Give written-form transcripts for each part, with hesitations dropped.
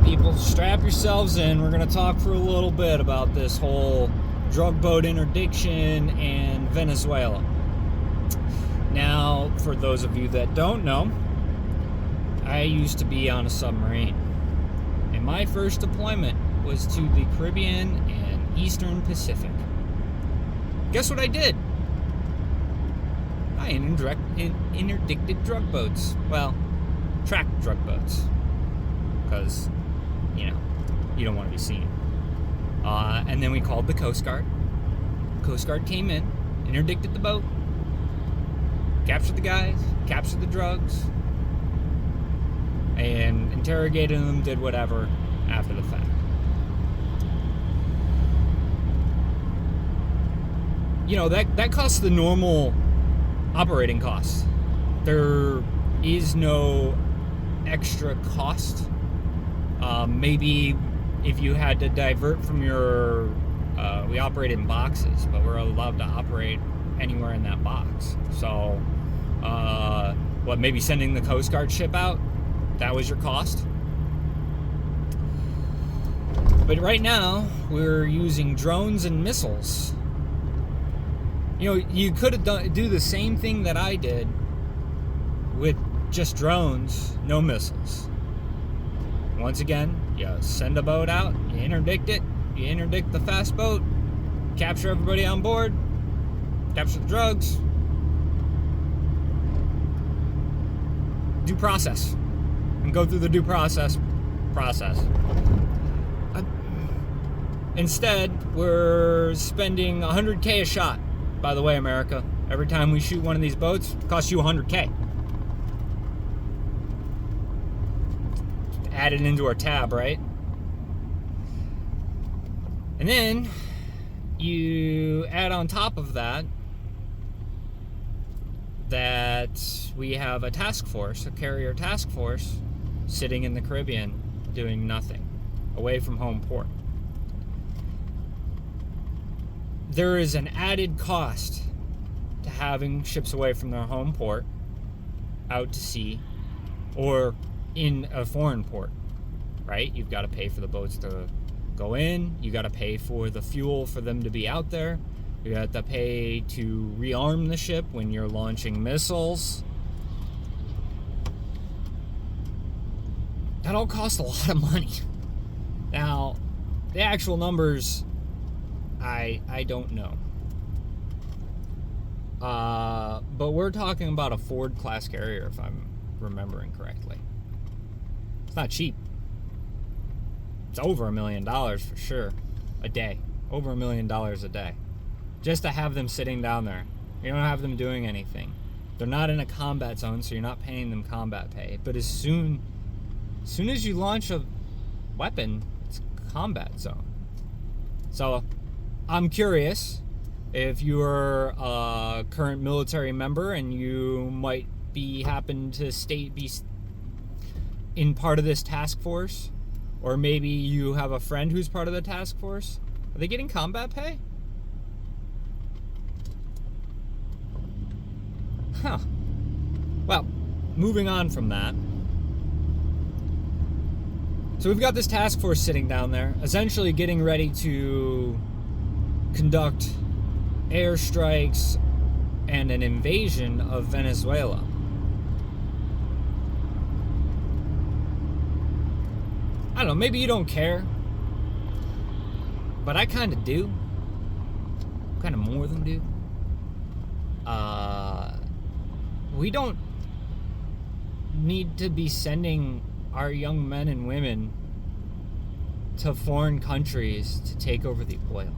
right, people, strap yourselves in. We're going to talk for a little bit about this whole drug boat interdiction and Venezuela. Now, for those of you that don't know, I used to be on a submarine. And my first deployment was to the Caribbean and Eastern Pacific. Guess what I did? I interdicted drug boats. Well, tracked drug boats. Because, you don't want to be seen. And then we called the Coast Guard. Coast Guard came in, interdicted the boat, captured the guys, captured the drugs, and interrogated them, did whatever after the fact. That costs the normal operating costs. There is no extra cost. Maybe if you had to divert from your... we operate in boxes, but we're allowed to operate anywhere in that box. So, maybe sending the Coast Guard ship out? That was your cost? But right now, we're using drones and missiles. You could do the same thing that I did with just drones, no missiles. Once again, you send a boat out, you interdict it, you interdict the fast boat, capture everybody on board, capture the drugs. Due process. And go through the due process. Instead, we're spending $100K a shot. By the way, America, every time we shoot one of these boats, it costs you $100K. Add it into our tab, right? And then you add on top of that we have a task force, a carrier task force, sitting in the Caribbean doing nothing, away from home port. There is an added cost to having ships away from their home port, out to sea, or in a foreign port, right? You've got to pay for the boats to go in. You got to pay for the fuel for them to be out there. You have to pay to rearm the ship when you're launching missiles. That all costs a lot of money. Now, the actual numbers, I don't know. But we're talking about a Ford class carrier, if I'm remembering correctly. It's not cheap. It's over $1 million for sure. A day. Over $1 million a day. Just to have them sitting down there. You don't have them doing anything. They're not in a combat zone, so you're not paying them combat pay. But as soon as you launch a weapon, it's combat zone. So, I'm curious if you're a current military member and you might happen to be in part of this task force, or maybe you have a friend who's part of the task force. Are they getting combat pay? Huh. Well, moving on from that. So we've got this task force sitting down there, essentially getting ready to conduct airstrikes and an invasion of Venezuela. I don't know, maybe you don't care, but I kind of do. Kind of more than do. We don't need to be sending our young men and women to foreign countries to take over the oil.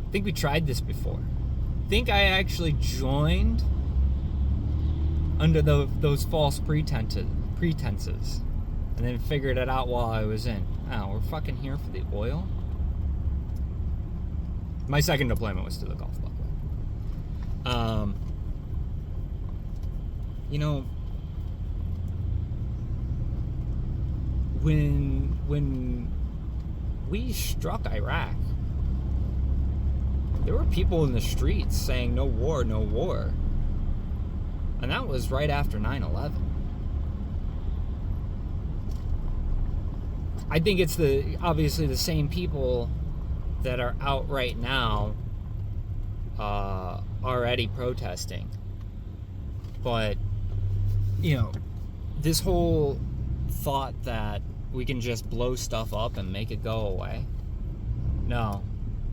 I think we tried this before. I think I actually joined under those false pretenses, and then figured it out while I was in. Oh, we're fucking here for the oil? My second deployment was to the Gulf, by the way. When we struck Iraq, there were people in the streets saying no war, no war. And that was right after 9/11. I think it's obviously the same people that are out right now already protesting. But, this whole thought that we can just blow stuff up and make it go away. No.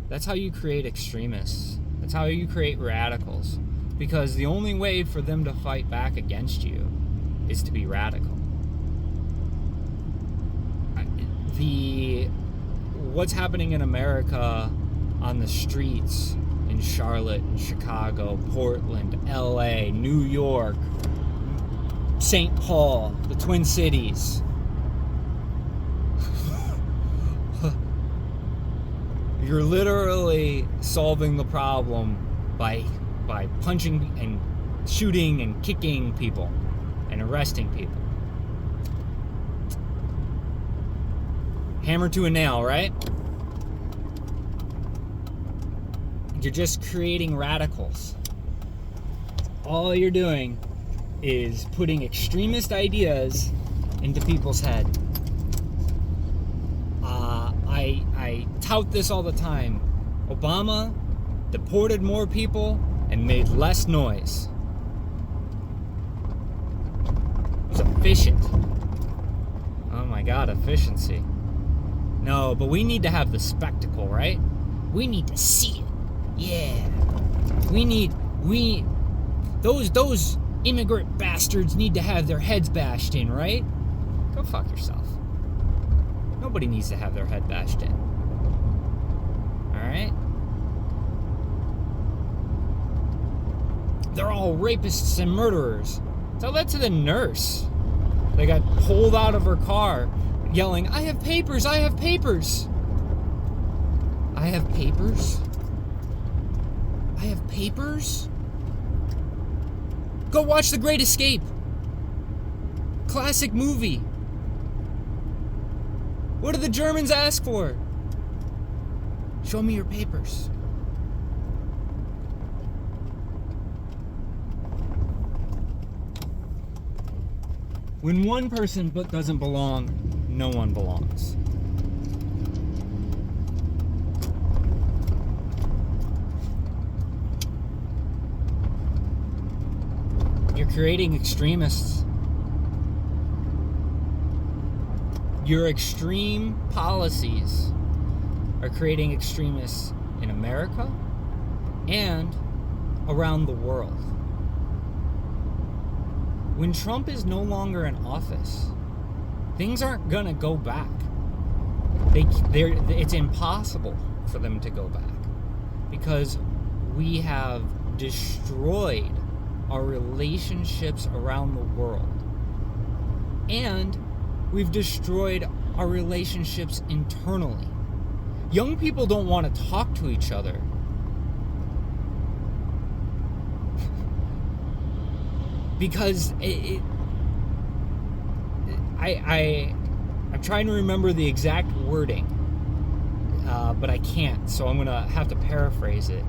That's how you create extremists. That's how you create radicals. Because the only way for them to fight back against you is to be radical. What's happening in America on the streets in Charlotte, and Chicago, Portland, LA, New York, St. Paul, the Twin Cities. You're literally solving the problem by punching and shooting and kicking people and arresting people. Hammer to a nail, right? You're just creating radicals. All you're doing is putting extremist ideas into people's head. I tout this all the time. Obama deported more people and made less noise. It was efficient. Oh my God, efficiency. No, but we need to have the spectacle, right? We need to see it. Yeah. Those immigrant bastards need to have their heads bashed in, right? Go fuck yourself. Nobody needs to have their head bashed in. Alright? They're all rapists and murderers. Tell that to the nurse. They got pulled out of her car yelling, I have papers, I have papers. I have papers? I have papers? Go watch The Great Escape. Classic movie. What do the Germans ask for? Show me your papers. When one person doesn't belong, no one belongs. You're creating extremists. Your extreme policies are creating extremists in America and around the world. When Trump is no longer in office, things aren't gonna go back. It's impossible for them to go back because we have destroyed our relationships around the world, and we've destroyed our relationships internally. Young people don't want to talk to each other. Because I'm trying to remember the exact wording, but I can't, so I'm gonna have to paraphrase it.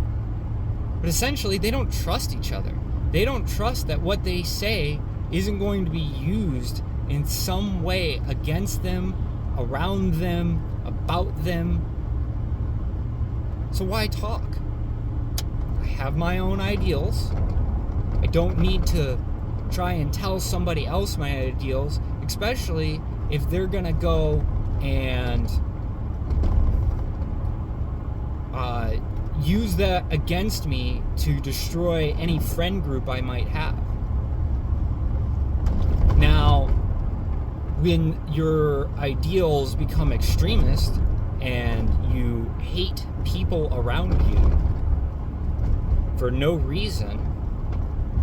But essentially, they don't trust each other. They don't trust that what they say isn't going to be used in some way against them, around them, about them. So why talk? I have my own ideals. I don't need to try and tell somebody else my ideals, especially if they're gonna go and use that against me to destroy any friend group I might have. Now, when your ideals become extremist and you hate people around you for no reason,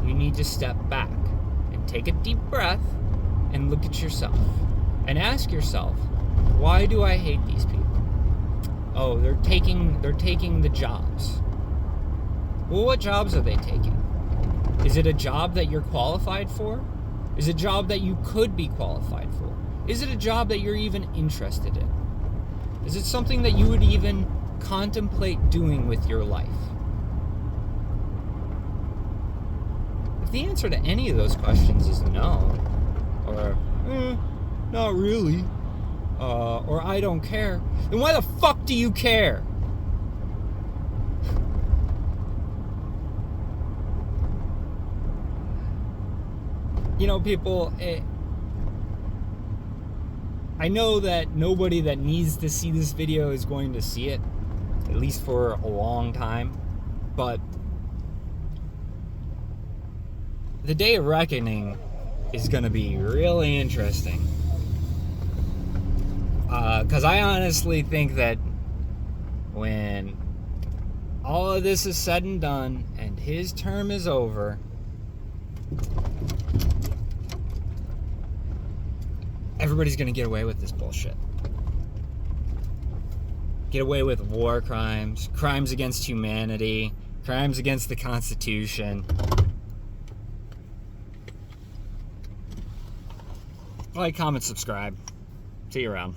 you need to step back and take a deep breath and look at yourself and ask yourself, why do I hate these people? Oh, they're taking the jobs. Well, what jobs are they taking? Is it a job that you're qualified for? Is it a job that you could be qualified for? Is it a job that you're even interested in? Is it something that you would even contemplate doing with your life? If the answer to any of those questions is no, or not really, or I don't care, then why the fuck do you care? You know, people, I know that nobody that needs to see this video is going to see it, at least for a long time, but the day of reckoning is going to be really interesting. Because I honestly think that when all of this is said and done and his term is over, everybody's going to get away with this bullshit. Get away with war crimes, crimes against humanity, crimes against the Constitution. Like, comment, subscribe. See you around.